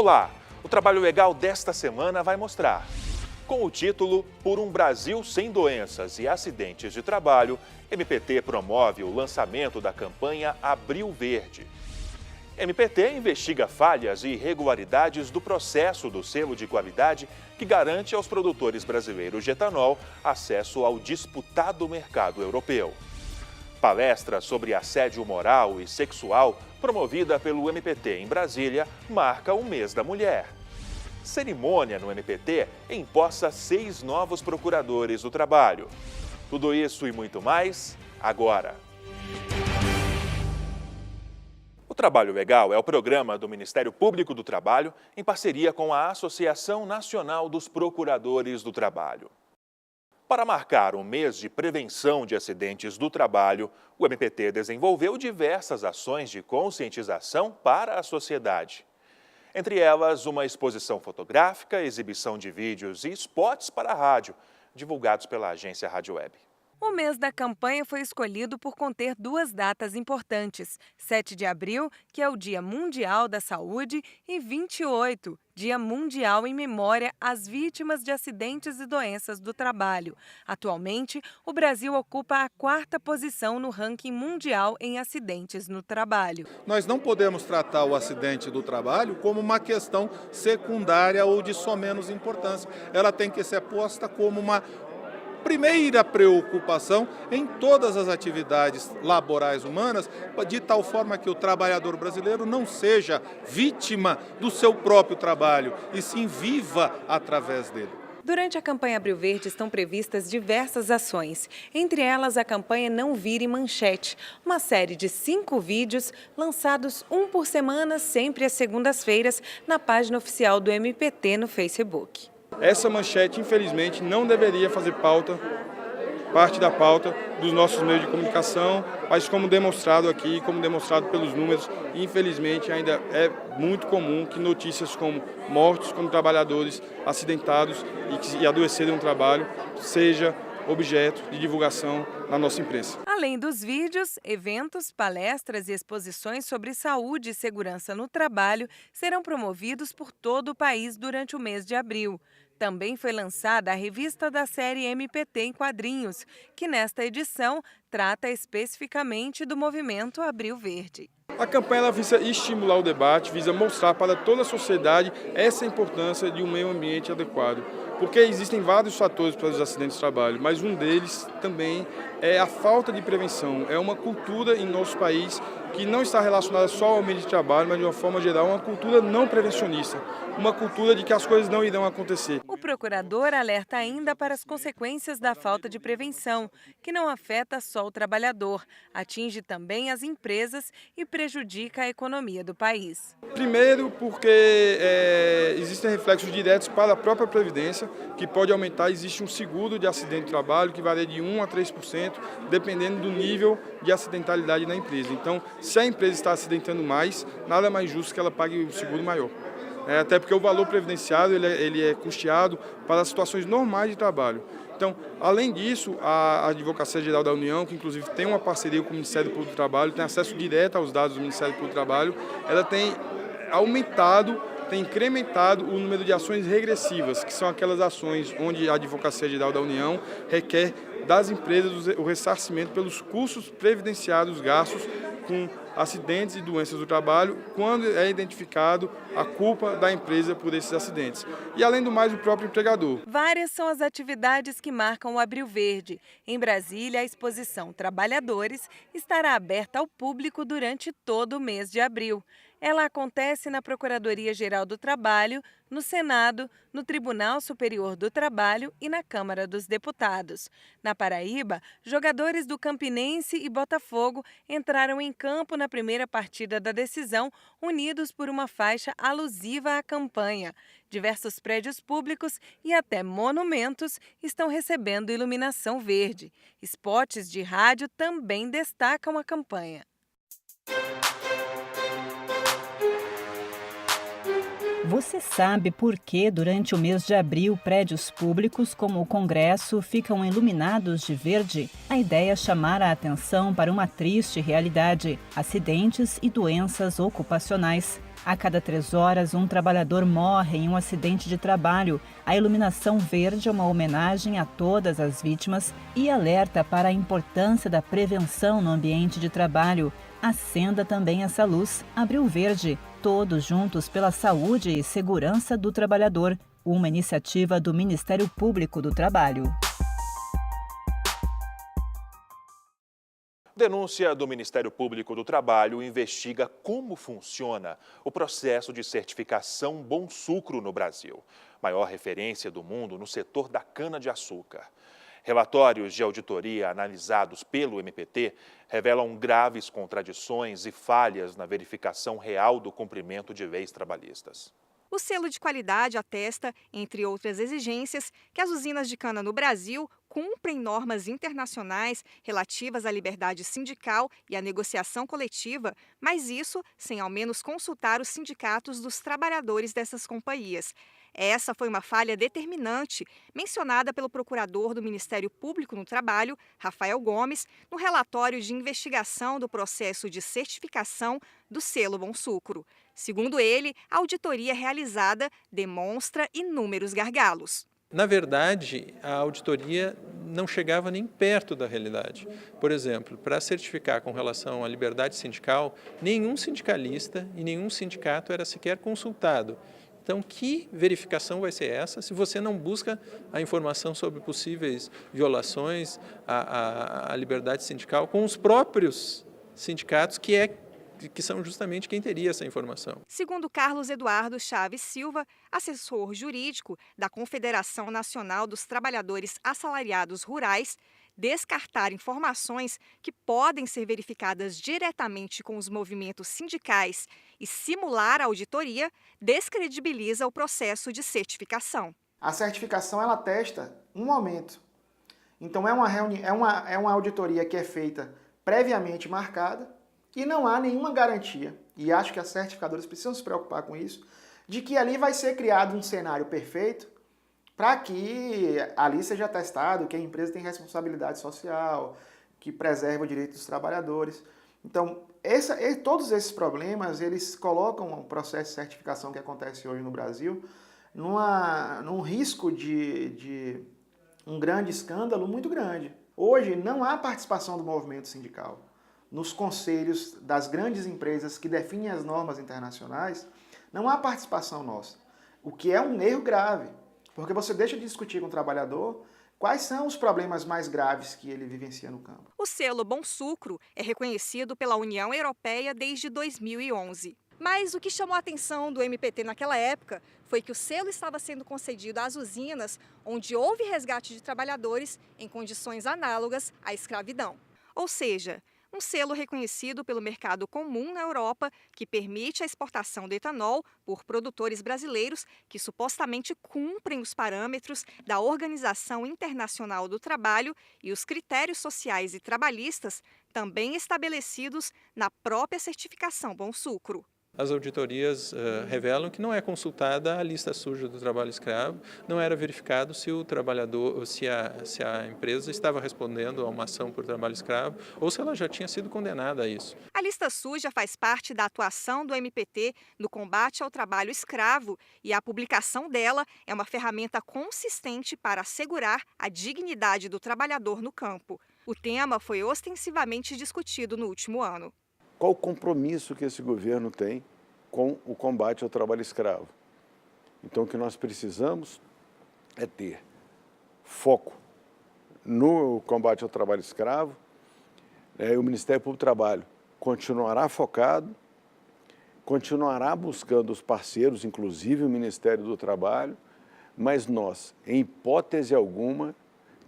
Olá, o Trabalho Legal desta semana vai mostrar. Com o título Por um Brasil Sem Doenças e Acidentes de Trabalho, MPT promove o lançamento da campanha Abril Verde. MPT investiga falhas e irregularidades do processo do selo de qualidade que garante aos produtores brasileiros de etanol acesso ao disputado mercado europeu. Palestra sobre assédio moral e sexual promovida pelo MPT em Brasília marca o Mês da Mulher. Cerimônia no MPT empossa 6 novos procuradores do trabalho. Tudo isso e muito mais, agora. O Trabalho Legal é o programa do Ministério Público do Trabalho em parceria com a Associação Nacional dos Procuradores do Trabalho. Para marcar o mês de prevenção de acidentes do trabalho, o MPT desenvolveu diversas ações de conscientização para a sociedade. Entre elas, uma exposição fotográfica, exibição de vídeos e spots para a rádio, divulgados pela agência Rádio Web. O mês da campanha foi escolhido por conter 2 datas importantes: 7 de abril, que é o Dia Mundial da Saúde, e 28, Dia Mundial em memória às vítimas de acidentes e doenças do trabalho. Atualmente, o Brasil ocupa a 4ª posição no ranking mundial em acidentes no trabalho. Nós não podemos tratar o acidente do trabalho como uma questão secundária ou de só menos importância. Ela tem que ser posta como uma primeira preocupação em todas as atividades laborais humanas, de tal forma que o trabalhador brasileiro não seja vítima do seu próprio trabalho, e sim viva através dele. Durante a campanha Abril Verde estão previstas diversas ações, entre elas a campanha Não Vire Manchete, uma série de 5 vídeos lançados um por semana, sempre às segundas-feiras, na página oficial do MPT no Facebook. Essa manchete, infelizmente, não deveria fazer parte da pauta dos nossos meios de comunicação, mas como demonstrado aqui, como demonstrado pelos números, infelizmente ainda é muito comum que notícias como mortes, como trabalhadores acidentados e adoecerem no trabalho, seja objeto de divulgação na nossa imprensa. Além dos vídeos, eventos, palestras e exposições sobre saúde e segurança no trabalho serão promovidos por todo o país durante o mês de abril. Também foi lançada a revista da série MPT em quadrinhos, que nesta edição trata especificamente do movimento Abril Verde. A campanha ela visa estimular o debate, visa mostrar para toda a sociedade essa importância de um meio ambiente adequado. Porque existem vários fatores para os acidentes de trabalho, mas um deles também é a falta de prevenção. É uma cultura em nosso país que não está relacionada só ao ambiente de trabalho, mas de uma forma geral, uma cultura não prevencionista, uma cultura de que as coisas não irão acontecer. O procurador alerta ainda para as consequências da falta de prevenção, que não afeta só o trabalhador, atinge também as empresas e prejudica a economia do país. Primeiro, porque existem reflexos diretos para a própria Previdência, que pode aumentar. Existe um seguro de acidente de trabalho que varia de 1% a 3%, dependendo do nível de acidentalidade da empresa. Então, se a empresa está acidentando mais, nada mais justo que ela pague o seguro maior. Até porque o valor previdenciário ele é custeado para as situações normais de trabalho. Então, além disso, a Advocacia Geral da União, que inclusive tem uma parceria com o Ministério Público do Trabalho, tem acesso direto aos dados do Ministério Público do Trabalho, ela tem incrementado o número de ações regressivas, que são aquelas ações onde a Advocacia Geral da União requer das empresas o ressarcimento pelos custos previdenciários gastos com acidentes e doenças do trabalho, quando é identificado a culpa da empresa por esses acidentes. E, além do mais, o próprio empregador. Várias são as atividades que marcam o Abril Verde. Em Brasília, a exposição Trabalhadores estará aberta ao público durante todo o mês de abril. Ela acontece na Procuradoria-Geral do Trabalho, no Senado, no Tribunal Superior do Trabalho e na Câmara dos Deputados. Na Paraíba, jogadores do Campinense e Botafogo entraram em campo na primeira partida da decisão, unidos por uma faixa alusiva à campanha. Diversos prédios públicos e até monumentos estão recebendo iluminação verde. Spots de rádio também destacam a campanha. Você sabe por que, durante o mês de abril, prédios públicos como o Congresso ficam iluminados de verde? A ideia é chamar a atenção para uma triste realidade: acidentes e doenças ocupacionais. A cada 3 horas, um trabalhador morre em um acidente de trabalho. A iluminação verde é uma homenagem a todas as vítimas e alerta para a importância da prevenção no ambiente de trabalho. Acenda também essa luz, Abril Verde, todos juntos pela saúde e segurança do trabalhador. Uma iniciativa do Ministério Público do Trabalho. Denúncia do Ministério Público do Trabalho investiga como funciona o processo de certificação Bom Sucro no Brasil, maior referência do mundo no setor da cana-de-açúcar. Relatórios de auditoria analisados pelo MPT revelam graves contradições e falhas na verificação real do cumprimento de leis trabalhistas. O selo de qualidade atesta, entre outras exigências, que as usinas de cana no Brasil cumprem normas internacionais relativas à liberdade sindical e à negociação coletiva, mas isso sem ao menos consultar os sindicatos dos trabalhadores dessas companhias. Essa foi uma falha determinante, mencionada pelo procurador do Ministério Público no Trabalho, Rafael Gomes, no relatório de investigação do processo de certificação do selo Bom Sucro. Segundo ele, a auditoria realizada demonstra inúmeros gargalos. Na verdade, a auditoria não chegava nem perto da realidade. Por exemplo, para certificar com relação à liberdade sindical, nenhum sindicalista e nenhum sindicato era sequer consultado. Então, que verificação vai ser essa se você não busca a informação sobre possíveis violações à liberdade sindical com os próprios sindicatos, que são justamente quem teria essa informação? Segundo Carlos Eduardo Chaves Silva, assessor jurídico da Confederação Nacional dos Trabalhadores Assalariados Rurais, descartar informações que podem ser verificadas diretamente com os movimentos sindicais e simular a auditoria descredibiliza o processo de certificação. A certificação ela atesta um momento. Então é uma auditoria que é feita previamente marcada e não há nenhuma garantia, e acho que as certificadoras precisam se preocupar com isso, de que ali vai ser criado um cenário perfeito para que ali seja atestado que a empresa tem responsabilidade social, que preserva o direito dos trabalhadores. Então, todos esses problemas, eles colocam o processo de certificação que acontece hoje no Brasil num risco de um grande escândalo muito grande. Hoje, não há participação do movimento sindical. Nos conselhos das grandes empresas que definem as normas internacionais, não há participação nossa, o que é um erro grave. Porque você deixa de discutir com o trabalhador quais são os problemas mais graves que ele vivencia no campo. O selo Bom Sucro é reconhecido pela União Europeia desde 2011. Mas o que chamou a atenção do MPT naquela época foi que o selo estava sendo concedido às usinas onde houve resgate de trabalhadores em condições análogas à escravidão. Ou seja, um selo reconhecido pelo mercado comum na Europa que permite a exportação de etanol por produtores brasileiros que supostamente cumprem os parâmetros da Organização Internacional do Trabalho e os critérios sociais e trabalhistas também estabelecidos na própria certificação Bom Sucro. As auditorias revelam que não é consultada a lista suja do trabalho escravo, não era verificado se o trabalhador, se a empresa estava respondendo a uma ação por trabalho escravo ou se ela já tinha sido condenada a isso. A lista suja faz parte da atuação do MPT no combate ao trabalho escravo e a publicação dela é uma ferramenta consistente para assegurar a dignidade do trabalhador no campo. O tema foi ostensivamente discutido no último ano. Qual o compromisso que esse governo tem com o combate ao trabalho escravo? Então, o que nós precisamos é ter foco no combate ao trabalho escravo. O Ministério Público do Trabalho continuará focado, continuará buscando os parceiros, inclusive o Ministério do Trabalho, mas nós, em hipótese alguma,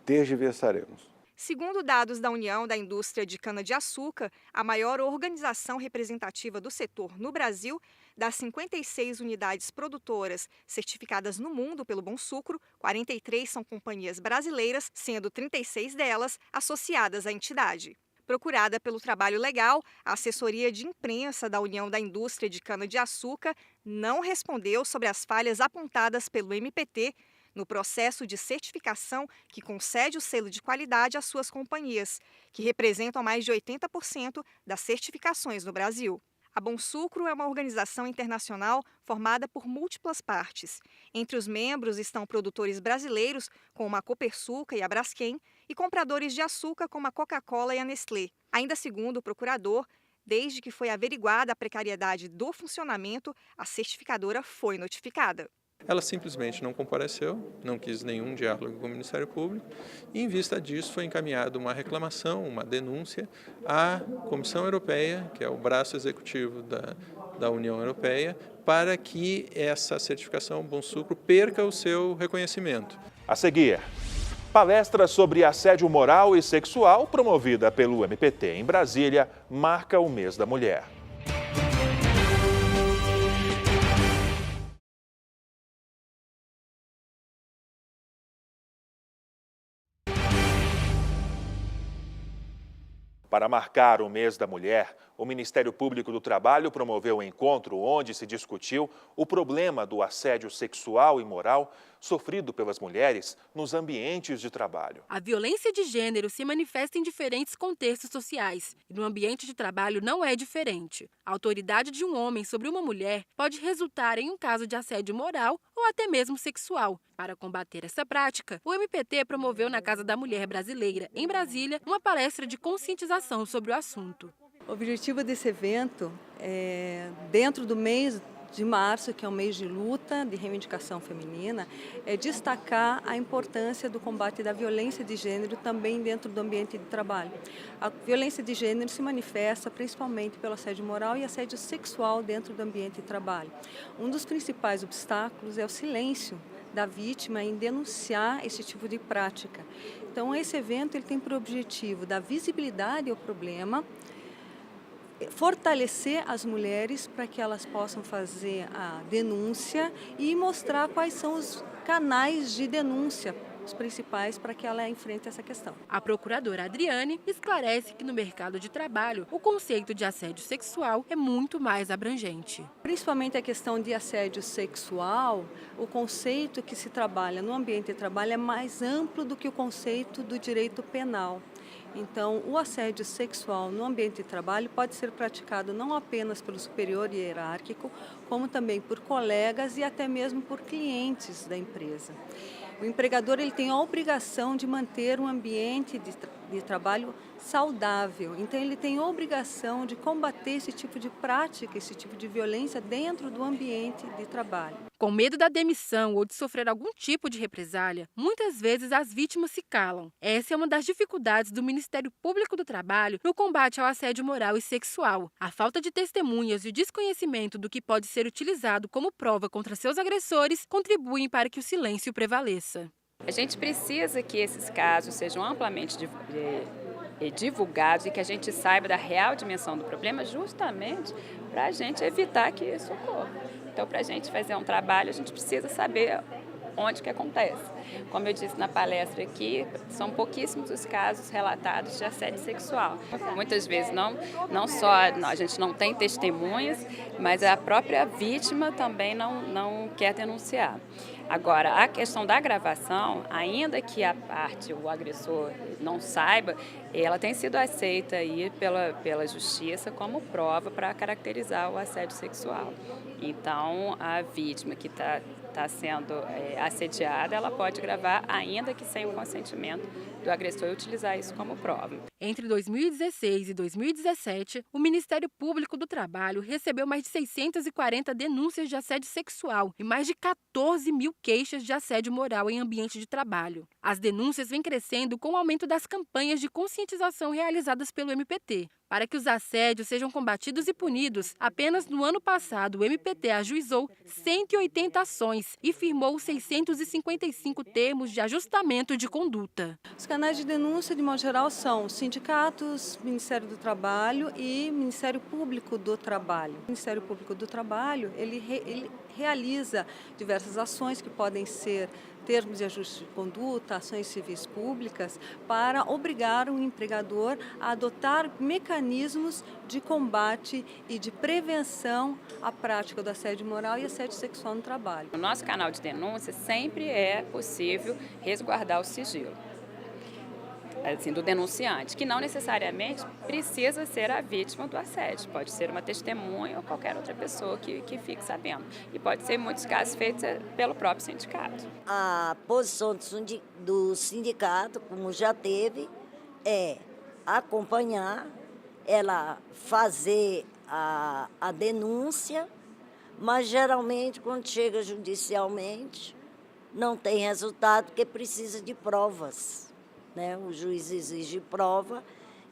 tergiversaremos. Segundo dados da União da Indústria de Cana-de-Açúcar, a maior organização representativa do setor no Brasil, das 56 unidades produtoras certificadas no mundo pelo Bom Sucro, 43 são companhias brasileiras, sendo 36 delas associadas à entidade. Procurada pelo Trabalho Legal, a assessoria de imprensa da União da Indústria de Cana-de-Açúcar não respondeu sobre as falhas apontadas pelo MPT no processo de certificação que concede o selo de qualidade às suas companhias, que representam mais de 80% das certificações no Brasil. A Bonsucro é uma organização internacional formada por múltiplas partes. Entre os membros estão produtores brasileiros, como a Copersucar e a Braskem, e compradores de açúcar, como a Coca-Cola e a Nestlé. Ainda segundo o procurador, desde que foi averiguada a precariedade do funcionamento, a certificadora foi notificada. Ela simplesmente não compareceu, não quis nenhum diálogo com o Ministério Público e, em vista disso, foi encaminhada uma reclamação, uma denúncia à Comissão Europeia, que é o braço executivo da União Europeia, para que essa certificação Bonsucro perca o seu reconhecimento. A seguir, palestra sobre assédio moral e sexual promovida pelo MPT em Brasília marca o mês da mulher. Para marcar o mês da mulher, o Ministério Público do Trabalho promoveu um encontro onde se discutiu o problema do assédio sexual e moral sofrido pelas mulheres nos ambientes de trabalho. A violência de gênero se manifesta em diferentes contextos sociais e no ambiente de trabalho não é diferente. A autoridade de um homem sobre uma mulher pode resultar em um caso de assédio moral ou até mesmo sexual. Para combater essa prática, o MPT promoveu na Casa da Mulher Brasileira, em Brasília, uma palestra de conscientização sobre o assunto. O objetivo desse evento dentro do mês de março, que é um mês de luta, de reivindicação feminina, é destacar a importância do combate da violência de gênero também dentro do ambiente de trabalho. A violência de gênero se manifesta principalmente pelo assédio moral e assédio sexual dentro do ambiente de trabalho. Um dos principais obstáculos é o silêncio da vítima em denunciar esse tipo de prática. Então, esse evento ele tem por objetivo dar visibilidade ao problema, fortalecer as mulheres para que elas possam fazer a denúncia e mostrar quais são os canais de denúncia, os principais, para que ela enfrente essa questão. A procuradora Adriane esclarece que no mercado de trabalho o conceito de assédio sexual é muito mais abrangente. Principalmente a questão de assédio sexual, o conceito que se trabalha no ambiente de trabalho é mais amplo do que o conceito do direito penal. Então, o assédio sexual no ambiente de trabalho pode ser praticado não apenas pelo superior hierárquico, como também por colegas e até mesmo por clientes da empresa. O empregador ele tem a obrigação de manter um ambiente de trabalho saudável, então ele tem a obrigação de combater esse tipo de prática, esse tipo de violência dentro do ambiente de trabalho. Com medo da demissão ou de sofrer algum tipo de represália, muitas vezes as vítimas se calam. Essa é uma das dificuldades do Ministério Público do Trabalho no combate ao assédio moral e sexual. A falta de testemunhas e o desconhecimento do que pode ser utilizado como prova contra seus agressores contribuem para que o silêncio prevaleça. A gente precisa que esses casos sejam amplamente divulgados e que a gente saiba da real dimensão do problema, justamente para a gente evitar que isso ocorra. Então, para a gente fazer um trabalho, a gente precisa saber onde que acontece. Como eu disse na palestra aqui, são pouquíssimos os casos relatados de assédio sexual. Muitas vezes não só a gente não tem testemunhas, mas a própria vítima também não quer denunciar. Agora, a questão da gravação, ainda que a parte, o agressor, não saiba, ela tem sido aceita aí pela justiça como prova para caracterizar o assédio sexual. Então, a vítima que está sendo assediada, ela pode gravar, ainda que sem o consentimento do agressor, e utilizar isso como prova. Entre 2016 e 2017, o Ministério Público do Trabalho recebeu mais de 640 denúncias de assédio sexual e mais de 14 mil queixas de assédio moral em ambiente de trabalho. As denúncias vêm crescendo com o aumento das campanhas de conscientização realizadas pelo MPT. Para que os assédios sejam combatidos e punidos, apenas no ano passado o MPT ajuizou 180 ações e firmou 655 termos de ajustamento de conduta. Os canais de denúncia, de modo geral, são sindicatos, Ministério do Trabalho e Ministério Público do Trabalho. O Ministério Público do Trabalho ele realiza diversas ações que podem ser termos de ajuste de conduta, ações civis públicas, para obrigar o empregador a adotar mecanismos de combate e de prevenção à prática do assédio moral e assédio sexual no trabalho. No nosso canal de denúncia sempre é possível resguardar o sigilo. assim, do denunciante, que não necessariamente precisa ser a vítima do assédio, pode ser uma testemunha ou qualquer outra pessoa que fique sabendo. E pode ser, em muitos casos, feito pelo próprio sindicato. A posição do sindicato, como já teve, é acompanhar, ela fazer a denúncia, mas geralmente quando chega judicialmente não tem resultado porque precisa de provas, né? O juiz exige prova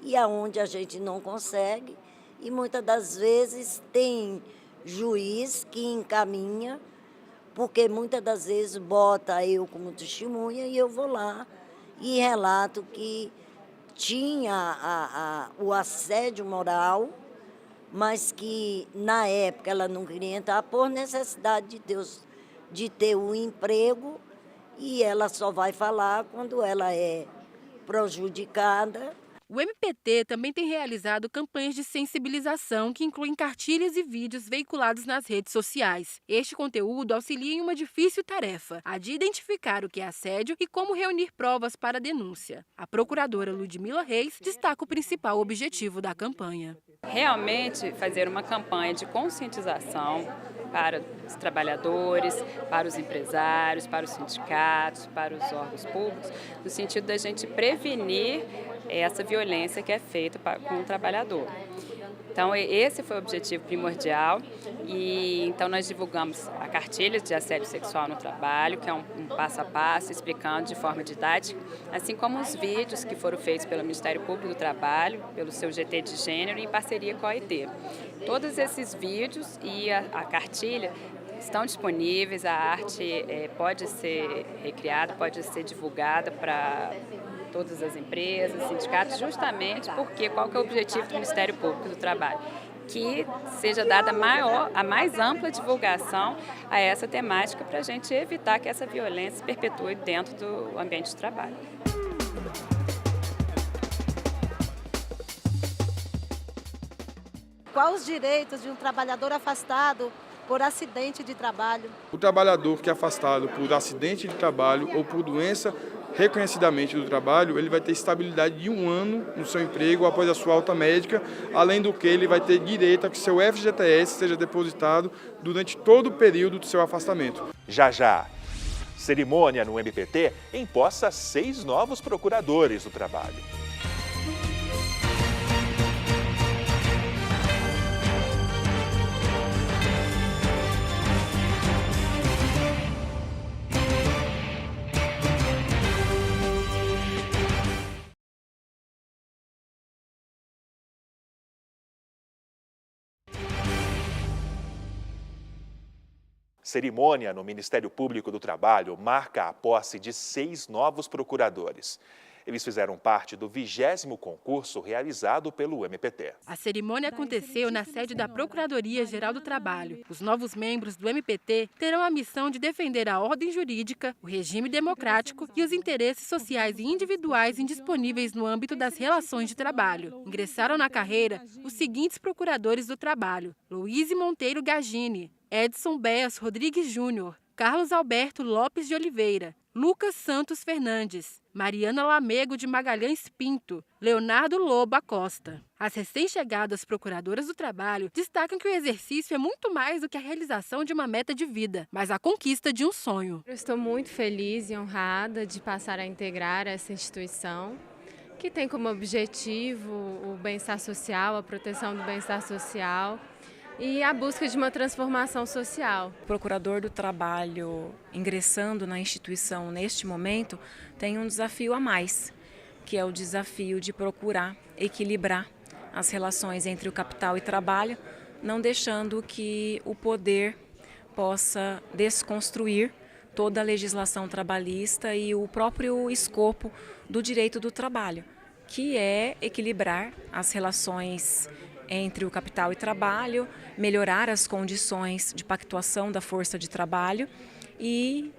e aonde a gente não consegue, e muitas das vezes tem juiz que encaminha, porque muitas das vezes bota eu como testemunha e eu vou lá e relato que tinha o assédio moral, mas que na época ela não queria entrar por necessidade de ter o emprego, e ela só vai falar quando ela é prejudicada. O MPT também tem realizado campanhas de sensibilização que incluem cartilhas e vídeos veiculados nas redes sociais. Este conteúdo auxilia em uma difícil tarefa, a de identificar o que é assédio e como reunir provas para a denúncia. A procuradora Ludmila Reis destaca o principal objetivo da campanha. Realmente fazer uma campanha de conscientização para os trabalhadores, para os empresários, para os sindicatos, para os órgãos públicos, no sentido da gente prevenir essa violência que é feita com o trabalhador. Então, esse foi o objetivo primordial, e então nós divulgamos a cartilha de assédio sexual no trabalho, que é um passo a passo, explicando de forma didática, assim como os vídeos que foram feitos pelo Ministério Público do Trabalho, pelo seu GT de Gênero, em parceria com a OIT. Todos esses vídeos e a cartilha estão disponíveis, a arte pode ser recriada, pode ser divulgada para todas as empresas, sindicatos, justamente porque qual que é o objetivo do Ministério Público do Trabalho? Que seja dada a mais ampla divulgação a essa temática para a gente evitar que essa violência se perpetue dentro do ambiente de trabalho. Quais os direitos de um trabalhador afastado por acidente de trabalho? O trabalhador que é afastado por acidente de trabalho ou por doença reconhecidamente do trabalho, ele vai ter estabilidade de 1 ano no seu emprego após a sua alta médica, além do que ele vai ter direito a que seu FGTS seja depositado durante todo o período do seu afastamento. Já. Cerimônia no MPT empossa 6 novos procuradores do trabalho. Cerimônia no Ministério Público do Trabalho marca a posse de 6 novos procuradores. Eles fizeram parte do 20º concurso realizado pelo MPT. A cerimônia aconteceu na sede da Procuradoria-Geral do Trabalho. Os novos membros do MPT terão a missão de defender a ordem jurídica, o regime democrático e os interesses sociais e individuais indisponíveis no âmbito das relações de trabalho. Ingressaram na carreira os seguintes procuradores do trabalho: Luíse Monteiro Gagini, Edson Beas Rodrigues Júnior, Carlos Alberto Lopes de Oliveira, Lucas Santos Fernandes, Mariana Lamego de Magalhães Pinto, Leonardo Lobo Acosta. As recém-chegadas procuradoras do trabalho destacam que o exercício é muito mais do que a realização de uma meta de vida, mas a conquista de um sonho. Eu estou muito feliz e honrada de passar a integrar essa instituição, que tem como objetivo o bem-estar social, a proteção do bem-estar social e a busca de uma transformação social. O procurador do trabalho ingressando na instituição neste momento tem um desafio a mais, que é o desafio de procurar equilibrar as relações entre o capital e trabalho, não deixando que o poder possa desconstruir toda a legislação trabalhista e o próprio escopo do direito do trabalho, que é equilibrar as relações entre o capital e trabalho, melhorar as condições de pactuação da força de trabalho e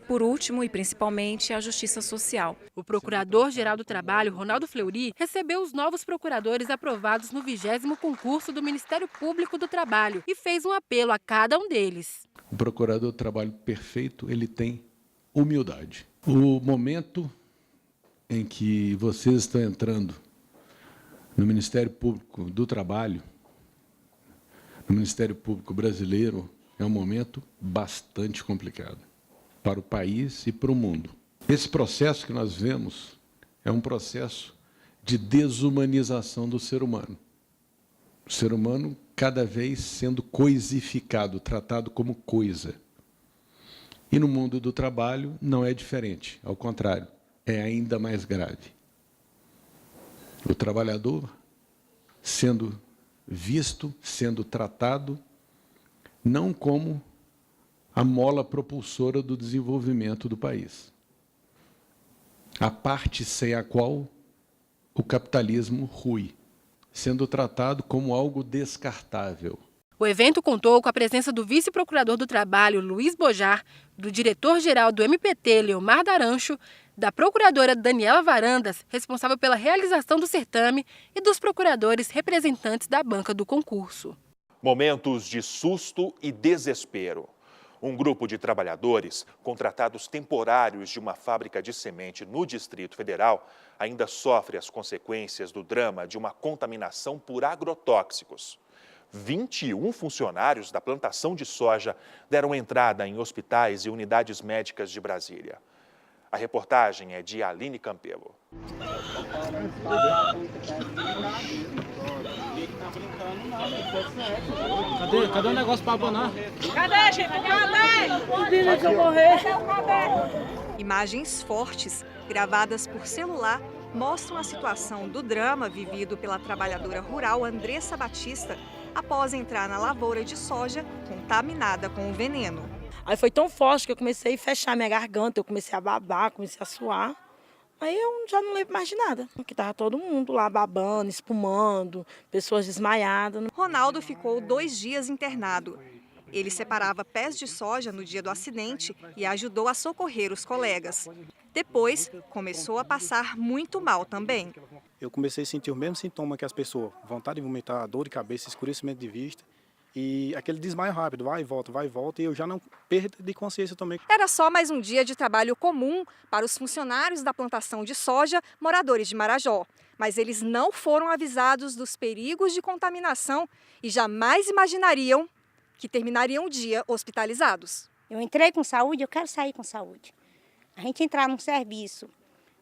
por último e principalmente, a justiça social. O Procurador-Geral do Trabalho, Ronaldo Fleury, recebeu os novos procuradores aprovados no 20º concurso do Ministério Público do Trabalho e fez um apelo a cada um deles. O procurador do trabalho perfeito, ele tem humildade. O momento em que vocês estão entrando no Ministério Público do Trabalho, no Ministério Público brasileiro, é um momento bastante complicado para o país e para o mundo. Esse processo que nós vemos é um processo de desumanização do ser humano. O ser humano cada vez sendo coisificado, tratado como coisa. E no mundo do trabalho não é diferente, ao contrário, é ainda mais grave. O trabalhador sendo visto, sendo tratado, não como a mola propulsora do desenvolvimento do país. A parte sem a qual o capitalismo rui, sendo tratado como algo descartável. O evento contou com a presença do vice-procurador do Trabalho, Luiz Bojar, do diretor-geral do MPT, Leomar Darancho, da procuradora Daniela Varandas, responsável pela realização do certame, e dos procuradores representantes da banca do concurso. Momentos de susto e desespero. Um grupo de trabalhadores, contratados temporários de uma fábrica de semente no Distrito Federal, ainda sofre as consequências do drama de uma contaminação por agrotóxicos. 21 funcionários da plantação de soja deram entrada em hospitais e unidades médicas de Brasília. A reportagem é de Aline Campelo. Cadê o negócio para abonar? Cadê, gente? Cadê? Imagens fortes, gravadas por celular, mostram a situação do drama vivido pela trabalhadora rural Andressa Batista após entrar na lavoura de soja contaminada com o veneno. Aí foi tão forte que eu comecei a fechar minha garganta, eu comecei a babar, comecei a suar. Aí eu já não lembro mais de nada, porque estava todo mundo lá babando, espumando, pessoas desmaiadas. Ronaldo ficou 2 dias internado. Ele separava pés de soja no dia do acidente e ajudou a socorrer os colegas. Depois, começou a passar muito mal também. Eu comecei a sentir o mesmo sintoma que as pessoas, vontade de vomitar, dor de cabeça, escurecimento de vista. E aquele desmaio rápido, vai e volta, e eu já não perdo de consciência também. Era só mais um dia de trabalho comum para os funcionários da plantação de soja, moradores de Marajó. Mas eles não foram avisados dos perigos de contaminação e jamais imaginariam que terminariam o dia hospitalizados. Eu entrei com saúde, eu quero sair com saúde. A gente entrar num serviço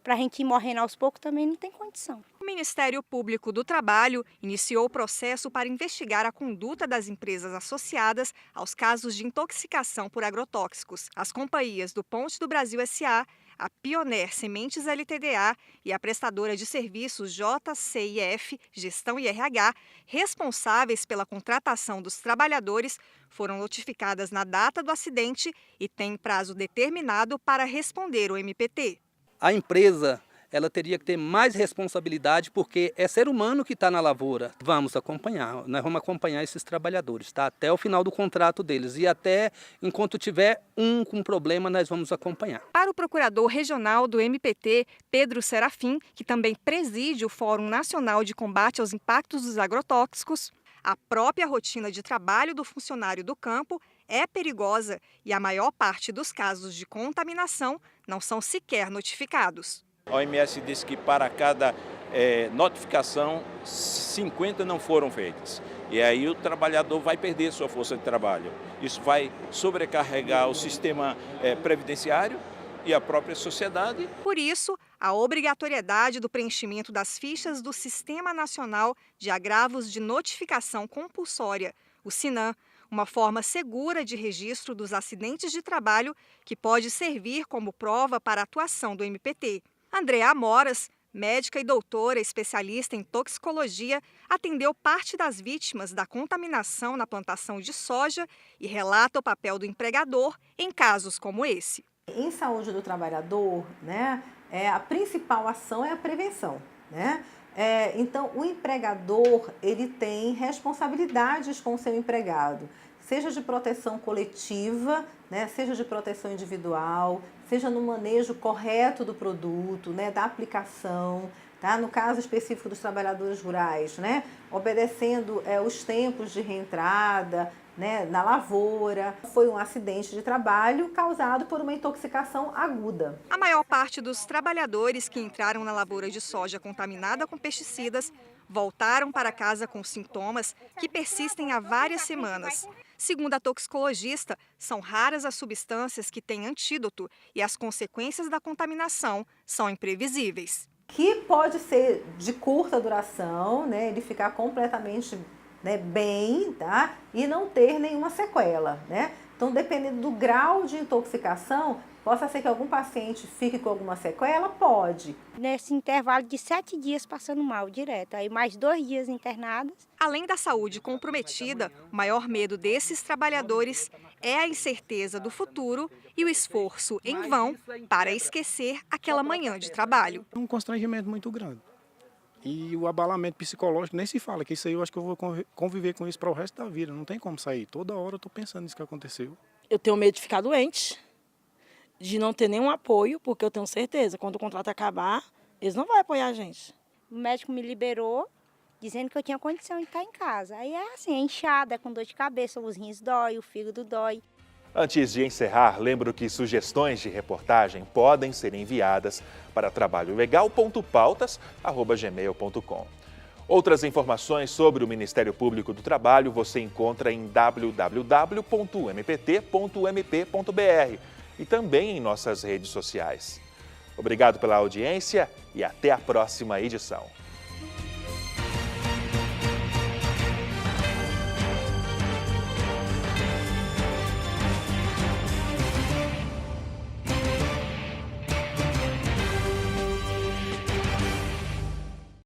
para a gente ir morrendo aos poucos também não tem condição. O Ministério Público do Trabalho iniciou o processo para investigar a conduta das empresas associadas aos casos de intoxicação por agrotóxicos. As companhias do Ponte do Brasil S.A., a Pioneer Sementes Ltda. E a prestadora de serviços JCIF, Gestão e RH, responsáveis pela contratação dos trabalhadores, foram notificadas na data do acidente e têm prazo determinado para responder o MPT. A empresa, ela teria que ter mais responsabilidade porque é ser humano que está na lavoura. Vamos acompanhar, nós vamos acompanhar esses trabalhadores, tá? Até o final do contrato deles e até enquanto tiver um com problema, nós vamos acompanhar. Para o procurador regional do MPT, Pedro Serafim, que também preside o Fórum Nacional de Combate aos Impactos dos Agrotóxicos, a própria rotina de trabalho do funcionário do campo é perigosa e a maior parte dos casos de contaminação não são sequer notificados. A OMS disse que para cada notificação, 50 não foram feitas. E aí o trabalhador vai perder sua força de trabalho. Isso vai sobrecarregar o sistema previdenciário e a própria sociedade. Por isso, a obrigatoriedade do preenchimento das fichas do Sistema Nacional de Agravos de Notificação Compulsória, o SINAM, uma forma segura de registro dos acidentes de trabalho que pode servir como prova para a atuação do MPT. Andréa Amoras, médica e doutora especialista em toxicologia, atendeu parte das vítimas da contaminação na plantação de soja e relata o papel do empregador em casos como esse. Em saúde do trabalhador, né, a principal ação é a prevenção, né? Então, o empregador ele tem responsabilidades com o seu empregado, seja de proteção coletiva, né, seja de proteção individual, seja no manejo correto do produto, né, da aplicação, tá? No caso específico dos trabalhadores rurais, né, obedecendo os tempos de reentrada, né, na lavoura. Foi um acidente de trabalho causado por uma intoxicação aguda. A maior parte dos trabalhadores que entraram na lavoura de soja contaminada com pesticidas voltaram para casa com sintomas que persistem há várias semanas. Segundo a toxicologista, são raras as substâncias que têm antídoto e as consequências da contaminação são imprevisíveis. Que pode ser de curta duração, né, ele ficar completamente, né, bem, tá? E não ter nenhuma sequela, né? Então, dependendo do grau de intoxicação, possa ser que algum paciente fique com alguma sequela? Pode. Nesse intervalo de 7 dias passando mal direto, aí mais 2 dias internados. Além da saúde comprometida, o maior medo desses trabalhadores é a incerteza do futuro e o esforço em vão para esquecer aquela manhã de trabalho. Um constrangimento muito grande. E o abalamento psicológico, nem se fala, que isso aí eu acho que eu vou conviver com isso para o resto da vida. Não tem como sair. Toda hora eu estou pensando nisso que aconteceu. Eu tenho medo de ficar doente, de não ter nenhum apoio, porque eu tenho certeza, quando o contrato acabar, eles não vão apoiar a gente. O médico me liberou, dizendo que eu tinha condição de estar em casa. Aí é assim, é inchada, com dor de cabeça, os rins dói, o fígado dói. Antes de encerrar, lembro que sugestões de reportagem podem ser enviadas para trabalholegal.pautas@gmail.com. Outras informações sobre o Ministério Público do Trabalho você encontra em www.mpt.mp.br e também em nossas redes sociais. Obrigado pela audiência e até a próxima edição.